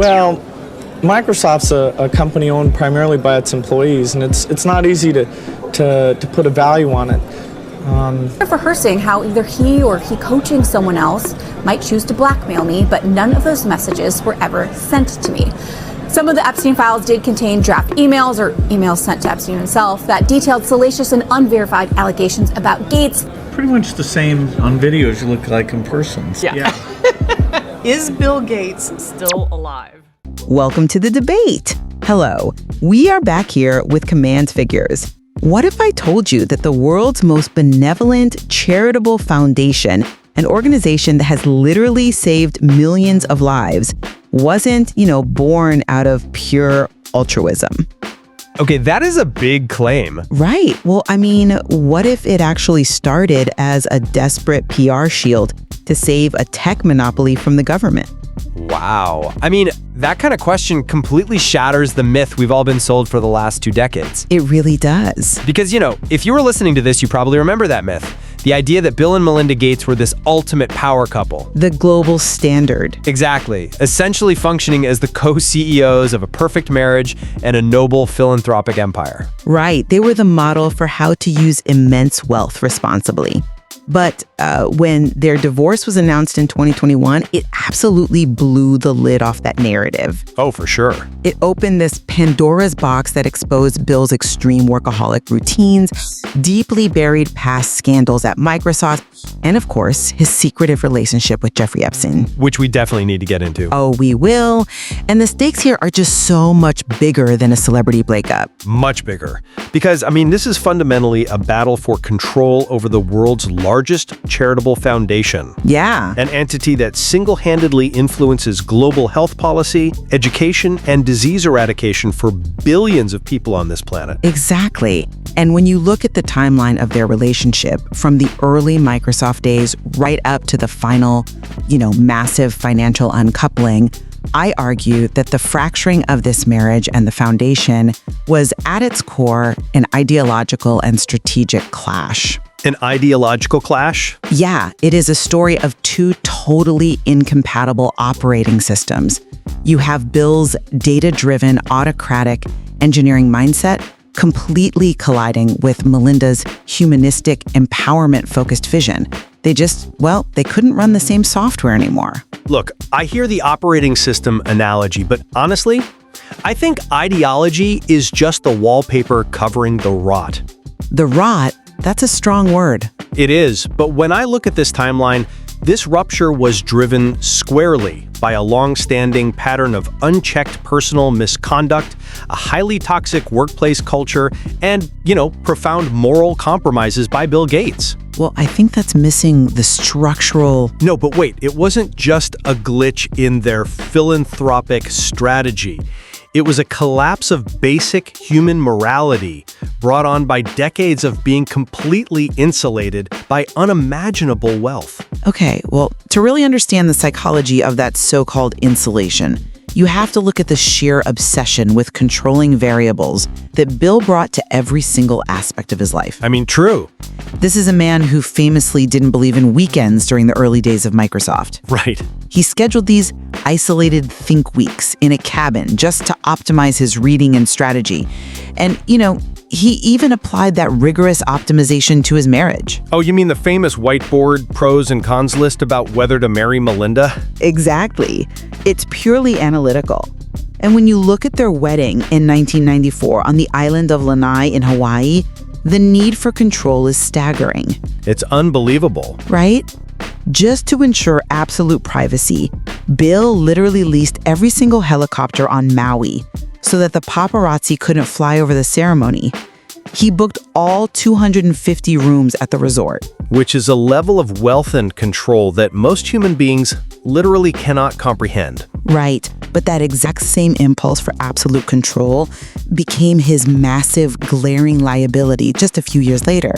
Well, Microsoft's a company owned primarily by its employees, and it's not easy to put a value on it. Rehearsing how either he or he coaching someone else might choose to blackmail me, but none of those messages were ever sent to me. Some of the Epstein files did contain draft emails or emails sent to Epstein himself that detailed salacious and unverified allegations about Gates. Pretty much the same on video as you look like in person. Yeah. Is Bill Gates still alive? Welcome to the debate. Hello, we are back here with Command Figures. What if I told you that the world's most benevolent charitable foundation, an organization that has literally saved millions of lives, wasn't, born out of pure altruism? Okay, that is a big claim. Right. Well, what if it actually started as a desperate PR shield to save a tech monopoly from the government? Wow. That kind of question completely shatters the myth we've all been sold for the last 2 decades. It really does. Because, if you were listening to this, you probably remember that myth. The idea that Bill and Melinda Gates were this ultimate power couple. The global standard. Exactly. Essentially functioning as the co-CEOs of a perfect marriage and a noble philanthropic empire. Right. They were the model for how to use immense wealth responsibly. But when their divorce was announced in 2021, it absolutely blew the lid off that narrative. Oh, for sure. It opened this Pandora's box that exposed Bill's extreme workaholic routines, deeply buried past scandals at Microsoft, and of course, his secretive relationship with Jeffrey Epstein. Which we definitely need to get into. Oh, we will. And the stakes here are just so much bigger than a celebrity breakup. Much bigger. Because, this is fundamentally a battle for control over the world's largest charitable foundation. Yeah. An entity that single-handedly influences global health policy, education, and disease eradication for billions of people on this planet. Exactly. And when you look at the timeline of their relationship, from the early Microsoft days right up to the final, massive financial uncoupling, I argue that the fracturing of this marriage and the foundation was at its core an ideological and strategic clash. An ideological clash? Yeah, it is a story of 2 totally incompatible operating systems. You have Bill's data-driven, autocratic engineering mindset completely colliding with Melinda's humanistic, empowerment-focused vision. They couldn't run the same software anymore. Look, I hear the operating system analogy, but honestly, I think ideology is just the wallpaper covering the rot. The rot? That's a strong word. It is, but when I look at this timeline, this rupture was driven squarely by a long-standing pattern of unchecked personal misconduct, a highly toxic workplace culture, and, profound moral compromises by Bill Gates. Well, I think that's missing the structural... No, but wait, it wasn't just a glitch in their philanthropic strategy. It was a collapse of basic human morality brought on by decades of being completely insulated by unimaginable wealth. Okay, well, to really understand the psychology of that so-called insulation, you have to look at the sheer obsession with controlling variables that Bill brought to every single aspect of his life. True. This is a man who famously didn't believe in weekends during the early days of Microsoft. Right. He scheduled these isolated think weeks in a cabin just to optimize his reading and strategy. And, he even applied that rigorous optimization to his marriage. Oh, you mean the famous whiteboard pros and cons list about whether to marry Melinda? Exactly. It's purely analytical. And when you look at their wedding in 1994 on the island of Lanai in Hawaii, the need for control is staggering. It's unbelievable. Right? Just to ensure absolute privacy, Bill literally leased every single helicopter on Maui so that the paparazzi couldn't fly over the ceremony. He booked all 250 rooms at the resort. Which is a level of wealth and control that most human beings literally cannot comprehend. Right, but that exact same impulse for absolute control became his massive, glaring liability just a few years later.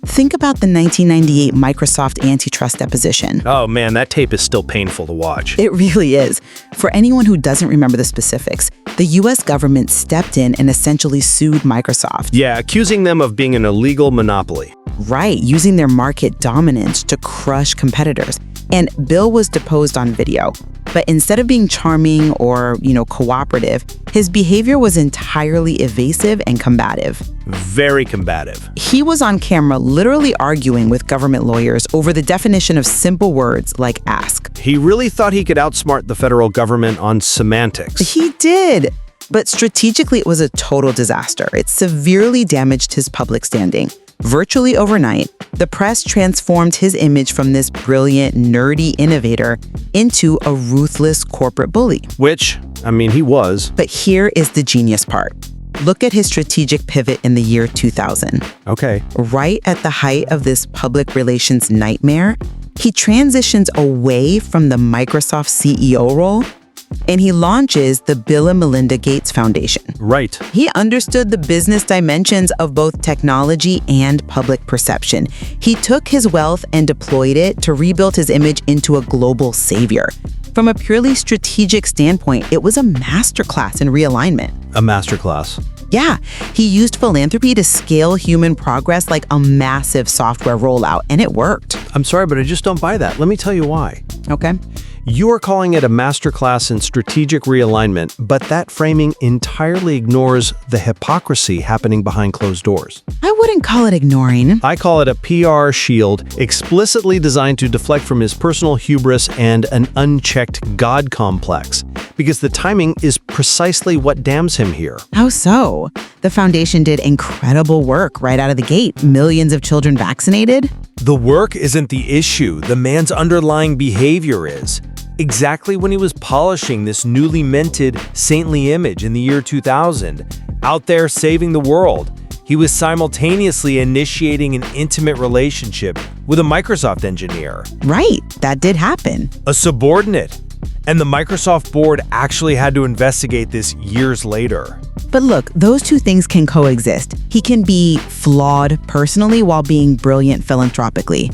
Think about the 1998 Microsoft antitrust deposition. Oh man, that tape is still painful to watch. It really is. For anyone who doesn't remember the specifics, the US government stepped in and essentially sued Microsoft. Yeah, accusing them of being an illegal monopoly. Right, using their market dominance to crush competitors. And Bill was deposed on video. But instead of being charming or, cooperative, his behavior was entirely evasive and combative. Very combative. He was on camera literally arguing with government lawyers over the definition of simple words like ask. He really thought he could outsmart the federal government on semantics. He did. But strategically, it was a total disaster. It severely damaged his public standing. Virtually overnight, the press transformed his image from this brilliant, nerdy innovator into a ruthless corporate bully. Which, he was. But here is the genius part. Look at his strategic pivot in the year 2000. Okay. Right at the height of this public relations nightmare, he transitions away from the Microsoft CEO role and he launches the Bill and Melinda Gates Foundation. Right. He understood the business dimensions of both technology and public perception. He took his wealth and deployed it to rebuild his image into a global savior. From a purely strategic standpoint, it was a masterclass in realignment. A masterclass. Yeah, he used philanthropy to scale human progress like a massive software rollout, and it worked. I'm sorry, but I just don't buy that. Let me tell you why. Okay. You are calling it a masterclass in strategic realignment, but that framing entirely ignores the hypocrisy happening behind closed doors. I wouldn't call it ignoring. I call it a PR shield explicitly designed to deflect from his personal hubris and an unchecked God complex, because the timing is precisely what damns him here. How so? The foundation did incredible work right out of the gate. Millions of children vaccinated. The work isn't the issue. The man's underlying behavior is. Exactly when he was polishing this newly minted saintly image in the year 2000, out there saving the world, he was simultaneously initiating an intimate relationship with a Microsoft engineer. Right, that did happen. A subordinate. And the Microsoft board actually had to investigate this years later. But look, those two things can coexist. He can be flawed personally while being brilliant philanthropically.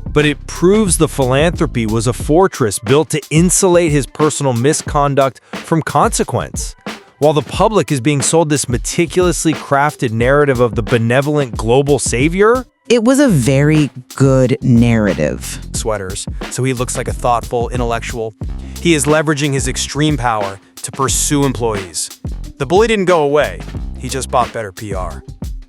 But it proves the philanthropy was a fortress built to insulate his personal misconduct from consequence. While the public is being sold this meticulously crafted narrative of the benevolent global savior, it was a very good narrative. Sweaters, so he looks like a thoughtful intellectual. He is leveraging his extreme power to pursue employees. The bully didn't go away, he just bought better PR.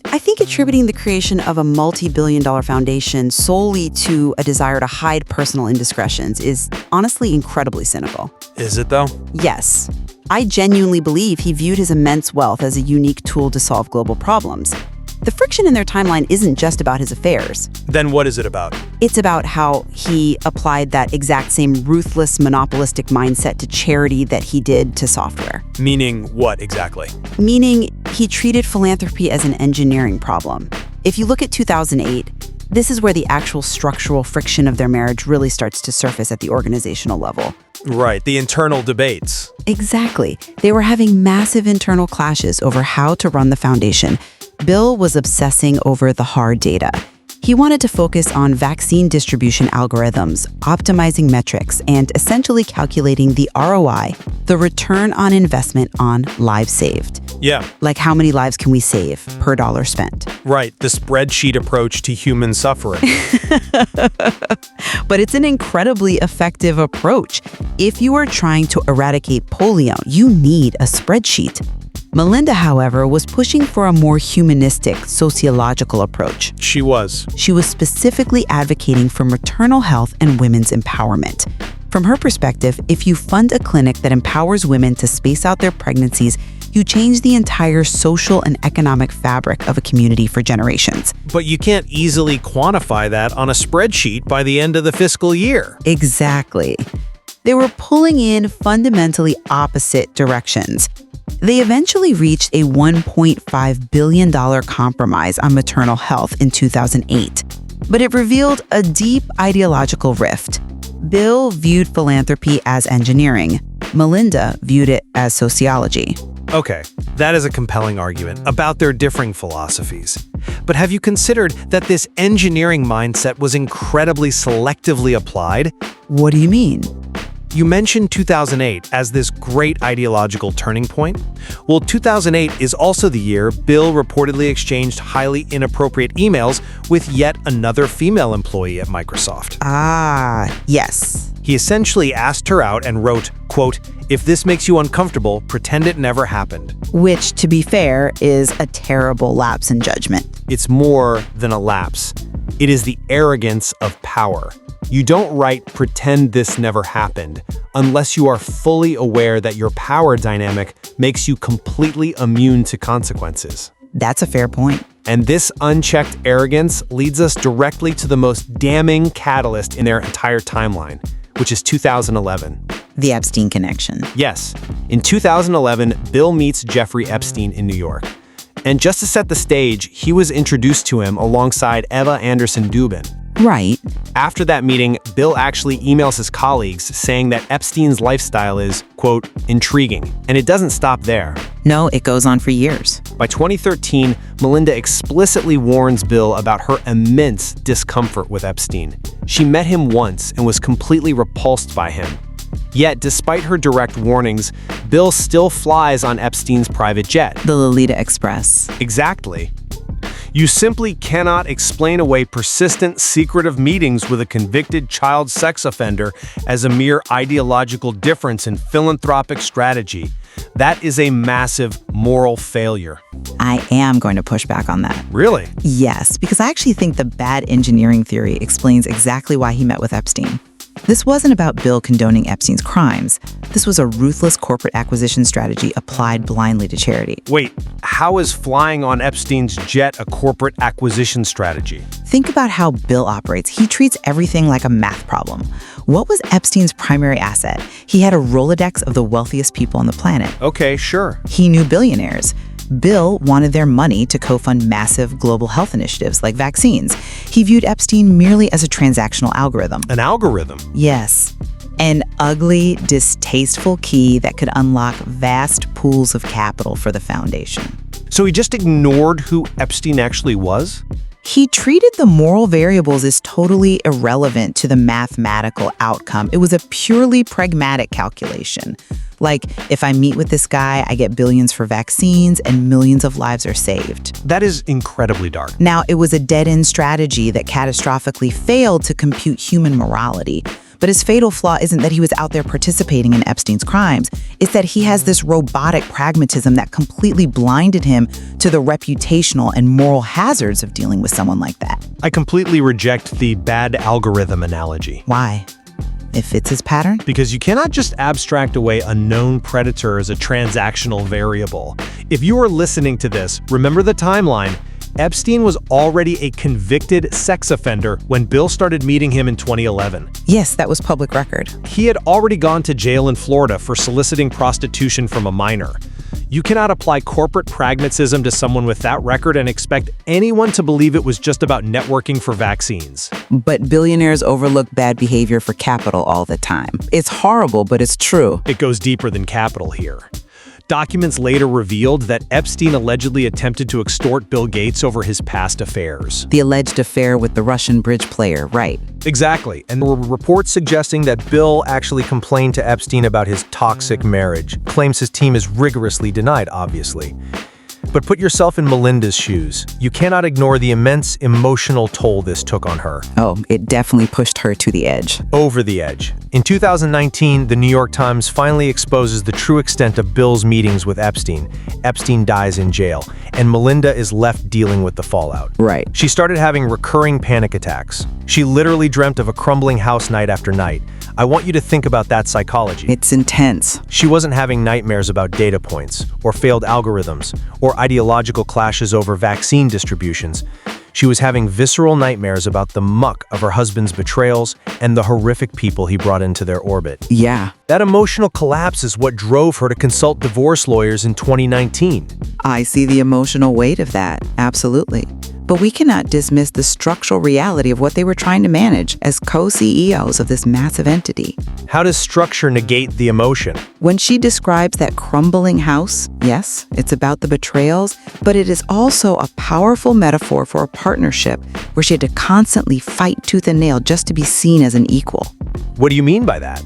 I think attributing the creation of a multi-billion-dollar foundation solely to a desire to hide personal indiscretions is honestly incredibly cynical. Is it though? Yes. I genuinely believe he viewed his immense wealth as a unique tool to solve global problems. The friction in their timeline isn't just about his affairs. Then what is it about? It's about how he applied that exact same ruthless, monopolistic mindset to charity that he did to software. Meaning what exactly? Meaning he treated philanthropy as an engineering problem. If you look at 2008, this is where the actual structural friction of their marriage really starts to surface at the organizational level. Right, the internal debates. Exactly. They were having massive internal clashes over how to run the foundation. Bill was obsessing over the hard data. He wanted to focus on vaccine distribution algorithms, optimizing metrics, and essentially calculating the ROI, the return on investment on lives saved. Yeah. Like how many lives can we save per dollar spent? Right, the spreadsheet approach to human suffering. But it's an incredibly effective approach. If you are trying to eradicate polio, you need a spreadsheet. Melinda, however, was pushing for a more humanistic, sociological approach. She was. She was specifically advocating for maternal health and women's empowerment. From her perspective, if you fund a clinic that empowers women to space out their pregnancies, you change the entire social and economic fabric of a community for generations. But you can't easily quantify that on a spreadsheet by the end of the fiscal year. Exactly. They were pulling in fundamentally opposite directions. They eventually reached a $1.5 billion compromise on maternal health in 2008, but it revealed a deep ideological rift. Bill viewed philanthropy as engineering. Melinda viewed it as sociology. Okay, that is a compelling argument about their differing philosophies. But have you considered that this engineering mindset was incredibly selectively applied? What do you mean? You mentioned 2008 as this great ideological turning point. Well, 2008 is also the year Bill reportedly exchanged highly inappropriate emails with yet another female employee at Microsoft. Ah, yes. He essentially asked her out and wrote, quote, "If this makes you uncomfortable, pretend it never happened." Which, to be fair, is a terrible lapse in judgment. It's more than a lapse. It is the arrogance of power. You don't write "pretend this never happened" unless you are fully aware that your power dynamic makes you completely immune to consequences. That's a fair point. And this unchecked arrogance leads us directly to the most damning catalyst in their entire timeline, which is 2011. The Epstein connection. Yes, in 2011, Bill meets Jeffrey Epstein in New York. And just to set the stage, he was introduced to him alongside Eva Anderson Dubin. Right. After that meeting, Bill actually emails his colleagues saying that Epstein's lifestyle is, quote, intriguing. And it doesn't stop there. No, it goes on for years. By 2013, Melinda explicitly warns Bill about her immense discomfort with Epstein. She met him once and was completely repulsed by him. Yet, despite her direct warnings, Bill still flies on Epstein's private jet. The Lolita Express. Exactly. You simply cannot explain away persistent, secretive meetings with a convicted child sex offender as a mere ideological difference in philanthropic strategy. That is a massive moral failure. I am going to push back on that. Really? Yes, because I actually think the bad engineering theory explains exactly why he met with Epstein. This wasn't about Bill condoning Epstein's crimes. This was a ruthless corporate acquisition strategy applied blindly to charity. Wait, how is flying on Epstein's jet a corporate acquisition strategy? Think about how Bill operates. He treats everything like a math problem. What was Epstein's primary asset? He had a Rolodex of the wealthiest people on the planet. Okay, sure. He knew billionaires. Bill wanted their money to co-fund massive global health initiatives like vaccines. He viewed Epstein merely as a transactional algorithm. An algorithm? Yes. An ugly, distasteful key that could unlock vast pools of capital for the foundation. So he just ignored who Epstein actually was? He treated the moral variables as totally irrelevant to the mathematical outcome. It was a purely pragmatic calculation. Like, if I meet with this guy, I get billions for vaccines and millions of lives are saved. That is incredibly dark. Now, it was a dead-end strategy that catastrophically failed to compute human morality. But his fatal flaw isn't that he was out there participating in Epstein's crimes. It's that he has this robotic pragmatism that completely blinded him to the reputational and moral hazards of dealing with someone like that. I completely reject the bad algorithm analogy. Why? It fits his pattern? Because you cannot just abstract away a known predator as a transactional variable. If you are listening to this, remember the timeline. Epstein was already a convicted sex offender when Bill started meeting him in 2011. Yes, that was public record. He had already gone to jail in Florida for soliciting prostitution from a minor. You cannot apply corporate pragmatism to someone with that record and expect anyone to believe it was just about networking for vaccines. But billionaires overlook bad behavior for capital all the time. It's horrible, but it's true. It goes deeper than capital here. Documents later revealed that Epstein allegedly attempted to extort Bill Gates over his past affairs. The alleged affair with the Russian bridge player, right? Exactly, and there were reports suggesting that Bill actually complained to Epstein about his toxic marriage, claims his team is rigorously denied, obviously. But put yourself in Melinda's shoes. You cannot ignore the immense emotional toll this took on her. Oh, it definitely pushed her to the edge. Over the edge. In 2019, the New York Times finally exposes the true extent of Bill's meetings with Epstein. Epstein dies in jail, and Melinda is left dealing with the fallout. Right. She started having recurring panic attacks. She literally dreamt of a crumbling house night after night. I want you to think about that psychology. It's intense. She wasn't having nightmares about data points, or failed algorithms, or ideological clashes over vaccine distributions. She was having visceral nightmares about the muck of her husband's betrayals and the horrific people he brought into their orbit. Yeah. That emotional collapse is what drove her to consult divorce lawyers in 2019. I see the emotional weight of that, absolutely. But we cannot dismiss the structural reality of what they were trying to manage as co-CEOs of this massive entity. How does structure negate the emotion? When she describes that crumbling house, yes, it's about the betrayals, but it is also a powerful metaphor for a partnership where she had to constantly fight tooth and nail just to be seen as an equal. What do you mean by that?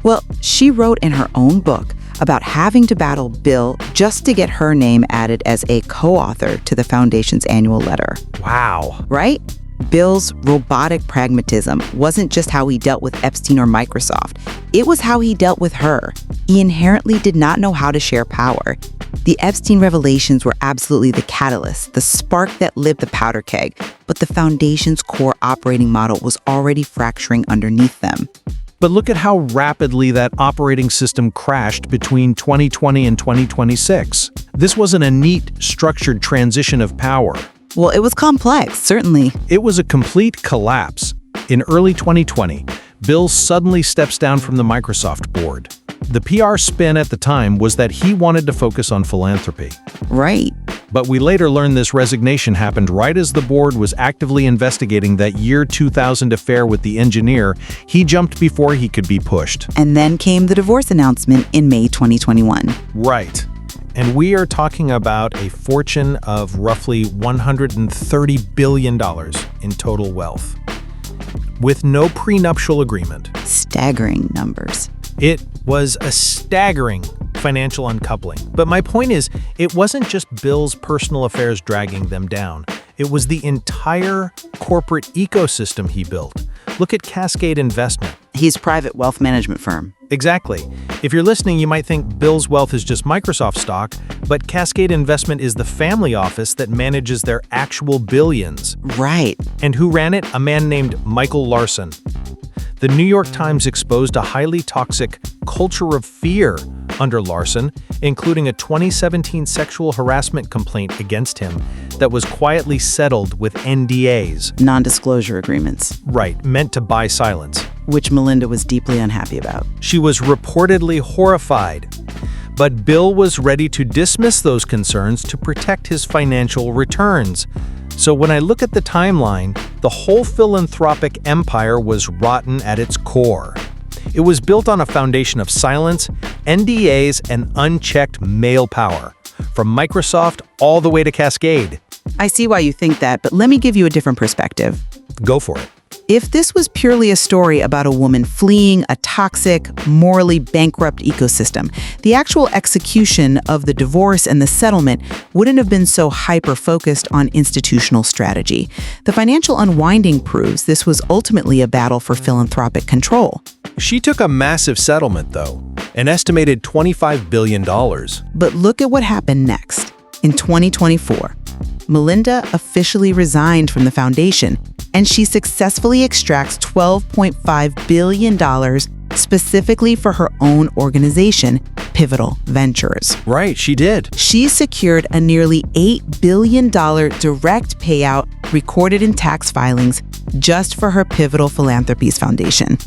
Well, she wrote in her own book about having to battle Bill just to get her name added as a co-author to the foundation's annual letter. Wow. Right? Bill's robotic pragmatism wasn't just how he dealt with Epstein or Microsoft. It was how he dealt with her. He inherently did not know how to share power. The Epstein revelations were absolutely the catalyst, the spark that lit the powder keg, but the foundation's core operating model was already fracturing underneath them. But look at how rapidly that operating system crashed between 2020 and 2026. This wasn't a neat, structured transition of power. Well, it was complex, certainly. It was a complete collapse. In early 2020, Bill suddenly steps down from the Microsoft board. The PR spin at the time was that he wanted to focus on philanthropy. Right. But we later learned this resignation happened right as the board was actively investigating that year 2000 affair with the engineer. He jumped before he could be pushed. And then came the divorce announcement in May 2021. Right. And we are talking about a fortune of roughly $130 billion in total wealth, with no prenuptial agreement. Staggering numbers. It was a staggering financial uncoupling. But my point is, it wasn't just Bill's personal affairs dragging them down. It was the entire corporate ecosystem he built. Look at Cascade Investment. His private wealth management firm. Exactly. If you're listening, you might think Bill's wealth is just Microsoft stock, but Cascade Investment is the family office that manages their actual billions. Right. And who ran it? A man named Michael Larson. The New York Times exposed a highly toxic culture of fear under Larson, including a 2017 sexual harassment complaint against him that was quietly settled with NDAs. Non-disclosure agreements. Right, meant to buy silence. Which Melinda was deeply unhappy about. She was reportedly horrified. But Bill was ready to dismiss those concerns to protect his financial returns. So when I look at the timeline, the whole philanthropic empire was rotten at its core. It was built on a foundation of silence, NDAs, and unchecked male power, from Microsoft all the way to Cascade. I see why you think that, but let me give you a different perspective. Go for it. If this was purely a story about a woman fleeing a toxic, morally bankrupt ecosystem, the actual execution of the divorce and the settlement wouldn't have been so hyper-focused on institutional strategy. The financial unwinding proves this was ultimately a battle for philanthropic control. She took a massive settlement, though, an estimated $25 billion. But look at what happened next. In 2024, Melinda officially resigned from the foundation, and she successfully extracts $12.5 billion specifically for her own organization, Pivotal Ventures. Right, she did. She secured a nearly $8 billion direct payout recorded in tax filings just for her Pivotal Philanthropies Foundation.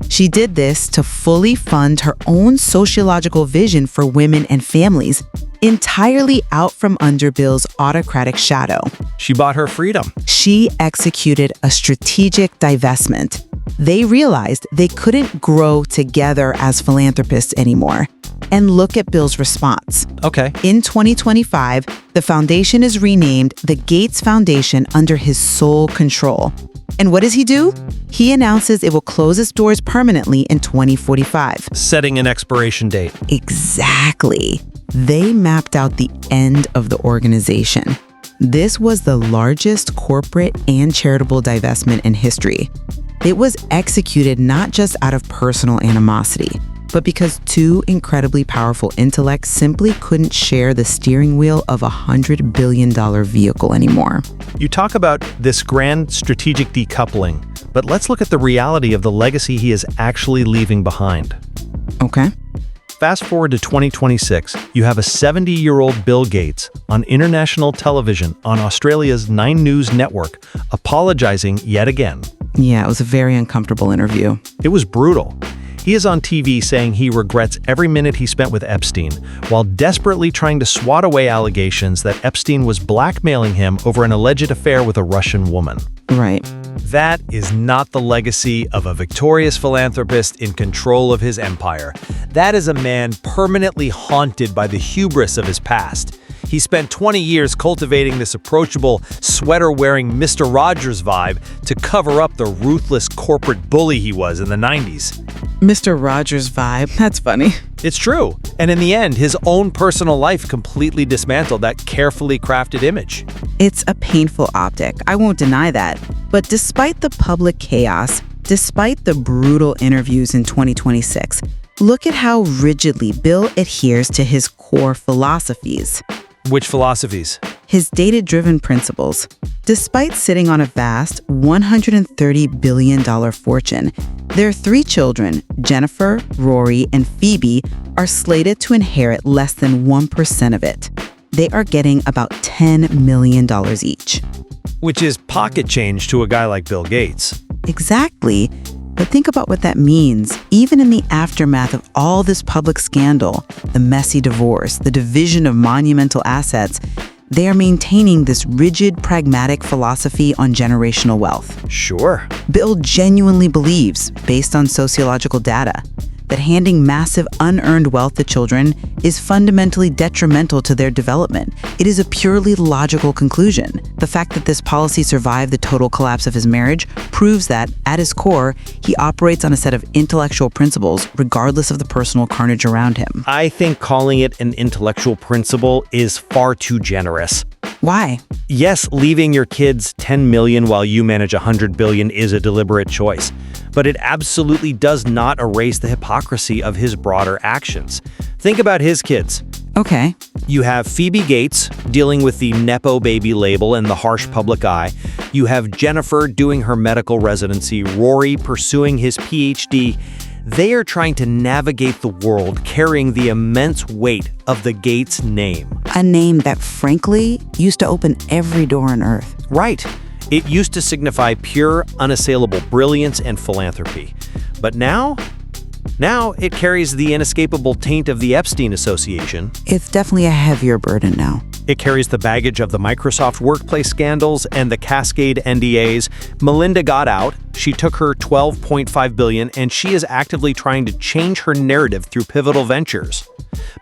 She did this to fully fund her own sociological vision for women and families, entirely out from under Bill's autocratic shadow. She bought her freedom. She executed a strategic divestment. They realized they couldn't grow together as philanthropists anymore. And look at Bill's response. Okay. In 2025, the foundation is renamed the Gates Foundation under his sole control. And what does he do? He announces it will close its doors permanently in 2045. Setting an expiration date. Exactly. They mapped out the end of the organization. This was the largest corporate and charitable divestment in history. It was executed not just out of personal animosity, but because two incredibly powerful intellects simply couldn't share the steering wheel of a $100 billion vehicle anymore. You talk about this grand strategic decoupling, but let's look at the reality of the legacy he is actually leaving behind. Okay. Fast forward to 2026, you have a 70-year-old Bill Gates on international television on Australia's 9 News network apologizing yet again. Yeah, it was a very uncomfortable interview. It was brutal. He is on TV saying he regrets every minute he spent with Epstein, while desperately trying to swat away allegations that Epstein was blackmailing him over an alleged affair with a Russian woman. Right. That is not the legacy of a victorious philanthropist in control of his empire. That is a man permanently haunted by the hubris of his past. He spent 20 years cultivating this approachable, sweater-wearing Mr. Rogers vibe to cover up the ruthless corporate bully he was in the 90s. Mr. Rogers vibe. That's funny. It's true. And in the end, his own personal life completely dismantled that carefully crafted image. It's a painful optic, I won't deny that. But despite the public chaos, despite the brutal interviews in 2026, look at how rigidly Bill adheres to his core philosophies. Which philosophies? His data-driven principles. Despite sitting on a vast $130 billion fortune, their 3 children, Jennifer, Rory, and Phoebe, are slated to inherit less than 1% of it. They are getting about $10 million each. Which is pocket change to a guy like Bill Gates. Exactly. But think about what that means. Even in the aftermath of all this public scandal, the messy divorce, the division of monumental assets, they are maintaining this rigid, pragmatic philosophy on generational wealth. Sure. Bill genuinely believes, based on sociological data, that handing massive unearned wealth to children is fundamentally detrimental to their development. It is a purely logical conclusion. The fact that this policy survived the total collapse of his marriage proves that, at his core, he operates on a set of intellectual principles, regardless of the personal carnage around him. I think calling it an intellectual principle is far too generous. Why? Yes, leaving your kids 10 million while you manage 100 billion is a deliberate choice, but it absolutely does not erase the hypocrisy of his broader actions. Think about his kids. Okay. You have Phoebe Gates dealing with the Nepo baby label and the harsh public eye. You have Jennifer doing her medical residency, Rory pursuing his PhD. They are trying to navigate the world carrying the immense weight of the Gates name. A name that, frankly, used to open every door on earth. Right. It used to signify pure, unassailable brilliance and philanthropy. But now it carries the inescapable taint of the Epstein Association. It's definitely a heavier burden now. It carries the baggage of the Microsoft workplace scandals and the cascade NDAs. Melinda got out. She took her $12.5 billion, and she is actively trying to change her narrative through pivotal ventures.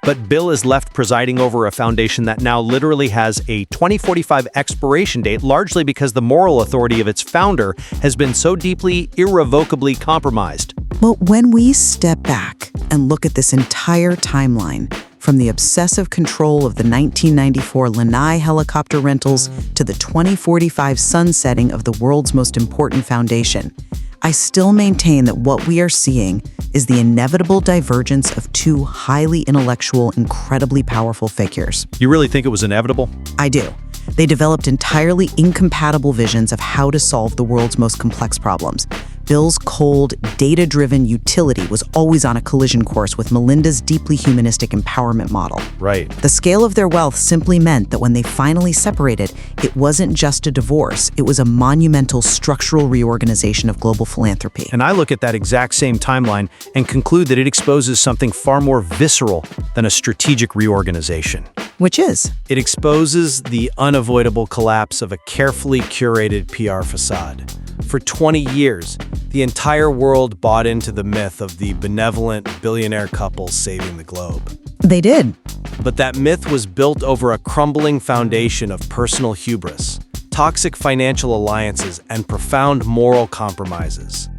But Bill is left presiding over a foundation that now literally has a 2045 expiration date, largely because the moral authority of its founder has been so deeply, irrevocably compromised. Well, when we step back and look at this entire timeline, from the obsessive control of the 1994 Lanai helicopter rentals to the 2045 sunsetting of the world's most important foundation, I still maintain that what we are seeing is the inevitable divergence of 2 highly intellectual, incredibly powerful figures. You really think it was inevitable? I do. They developed entirely incompatible visions of how to solve the world's most complex problems. Bill's cold, data-driven utility was always on a collision course with Melinda's deeply humanistic empowerment model. Right. The scale of their wealth simply meant that when they finally separated, it wasn't just a divorce, it was a monumental structural reorganization of global philanthropy. And I look at that exact same timeline and conclude that it exposes something far more visceral than a strategic reorganization. Which is? It exposes the unavoidable collapse of a carefully curated PR facade. For 20 years, the entire world bought into the myth of the benevolent billionaire couple saving the globe. They did. But that myth was built over a crumbling foundation of personal hubris, toxic financial alliances, and profound moral compromises.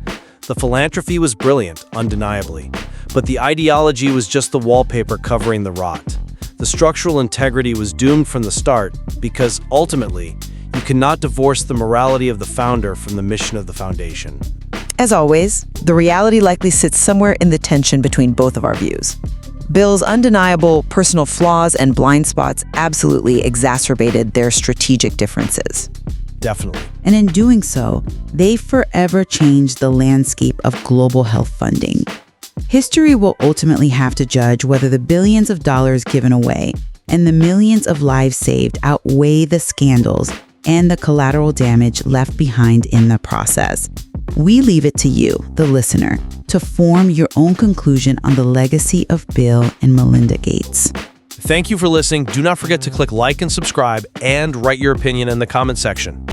The philanthropy was brilliant, undeniably, but the ideology was just the wallpaper covering the rot. The structural integrity was doomed from the start because, ultimately, you cannot divorce the morality of the founder from the mission of the foundation. As always, the reality likely sits somewhere in the tension between both of our views. Bill's undeniable personal flaws and blind spots absolutely exacerbated their strategic differences. Definitely. And in doing so, they forever changed the landscape of global health funding. History will ultimately have to judge whether the billions of dollars given away and the millions of lives saved outweigh the scandals and the collateral damage left behind in the process. We leave it to you, the listener, to form your own conclusion on the legacy of Bill and Melinda Gates. Thank you for listening. Do not forget to click like and subscribe and write your opinion in the comment section.